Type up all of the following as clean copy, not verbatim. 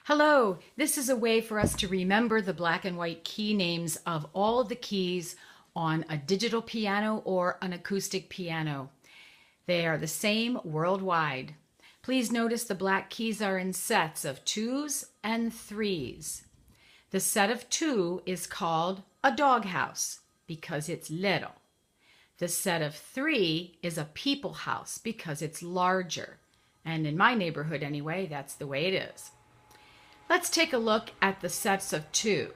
Hello, this is a way for us to remember the black and white key names of all the keys on a digital piano or an acoustic piano. They are the same worldwide. Please notice the black keys are in sets of 2s and 3s. The set of 2 is called a doghouse because it's little. The set of 3 is a people house because it's larger. And in my neighborhood anyway, that's the way it is. Let's take a look at the sets of 2.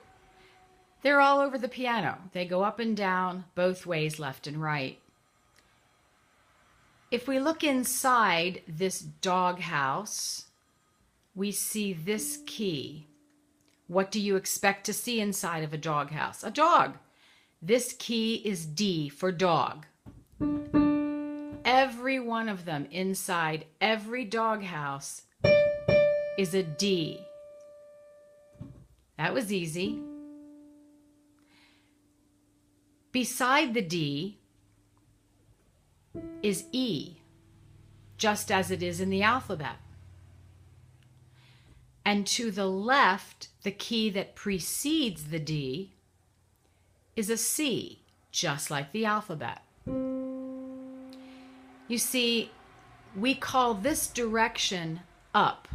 They're all over the piano. They go up and down, both ways, left and right. If we look inside this doghouse, we see this key. What do you expect to see inside of a doghouse? A dog. This key is D for dog. Every one of them inside every doghouse is a D. That was easy. Beside the D is E, just as it is in the alphabet. And to the left, the key that precedes the D is a C, just like the alphabet. You see, we call this direction up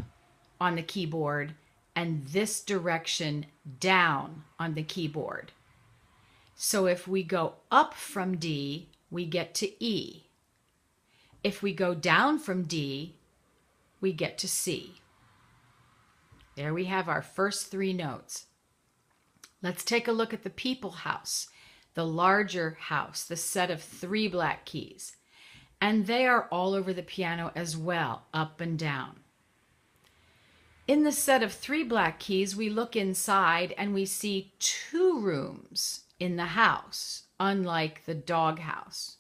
on the keyboard and this direction down on the keyboard. So if we go up from D, we get to E. If we go down from D, we get to C. There we have our first 3 notes. Let's take a look at the people house, the larger house, the set of 3 black keys. And they are all over the piano as well, up and down. In the set of 3 black keys, we look inside and we see 2 rooms in the house, unlike the dog house.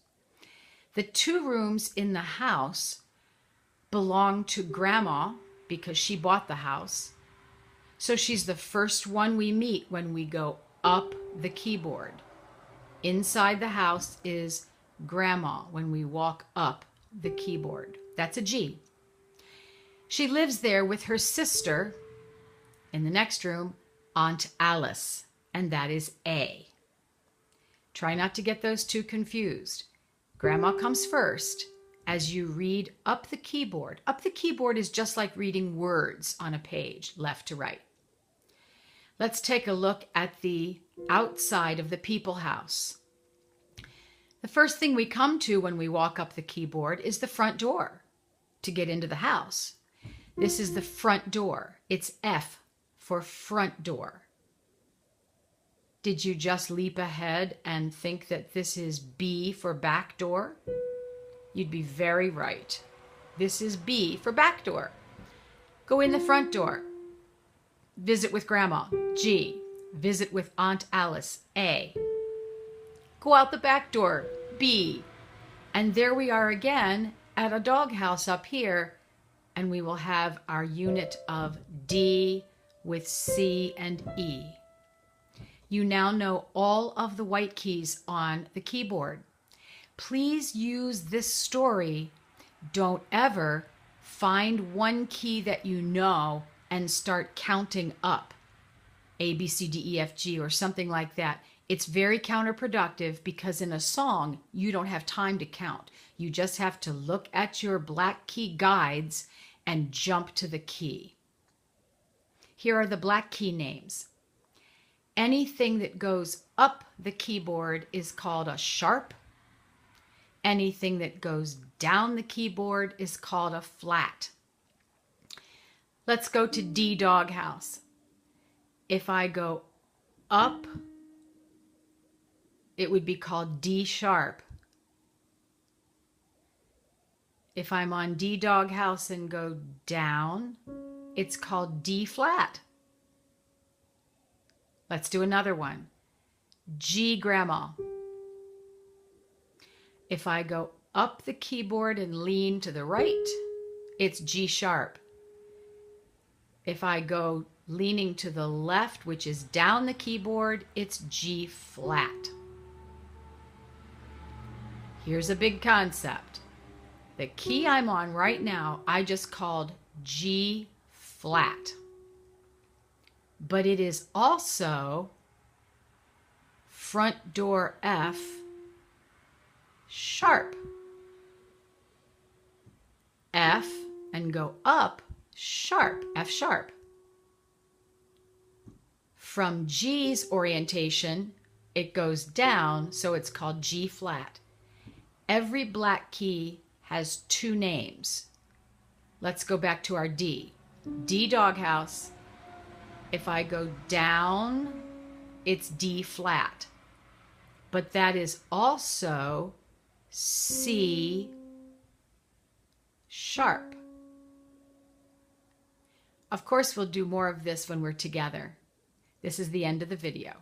The 2 rooms in the house belong to Grandma because she bought the house. So she's the first one we meet when we go up the keyboard. Inside the house is Grandma when we walk up the keyboard. That's a G. She lives there with her sister, in the next room, Aunt Alice, and that is A. Try not to get those 2 confused. Grandma comes first as you read up the keyboard. Up the keyboard is just like reading words on a page, left to right. Let's take a look at the outside of the people house. The first thing we come to when we walk up the keyboard is the front door to get into the house. This is the front door. It's F for front door. Did you just leap ahead and think that this is B for back door? You'd be very right. This is B for back door. Go in the front door. Visit with Grandma, G. Visit with Aunt Alice, A. Go out the back door, B. And there we are again at a doghouse up here, and we will have our unit of D with C and E. You now know all of the white keys on the keyboard. Please use this story. Don't ever find one key that you know and start counting up. A, B, C, D, E, F, G, or something like that. It's very counterproductive because in a song, you don't have time to count. You just have to look at your black key guides and jump to the key. Here are the black key names. Anything that goes up the keyboard is called a sharp. Anything that goes down the keyboard is called a flat. Let's go to D doghouse. If I go up, it would be called D sharp. If I'm on D doghouse and go down, it's called D flat. Let's do another one. G Grandma. If I go up the keyboard and lean to the right, it's G sharp. If I go leaning to the left, which is down the keyboard, it's G flat. Here's a big concept. The key I'm on right now, I just called G flat. but it is also front door F sharp. F and go up sharp, F sharp. From G's orientation, it goes down, so it's called G flat. Every black key has two names. Let's go back to our D. D doghouse. If I go down, it's D flat. But that is also C sharp. Of course, we'll do more of this when we're together. This is the end of the video.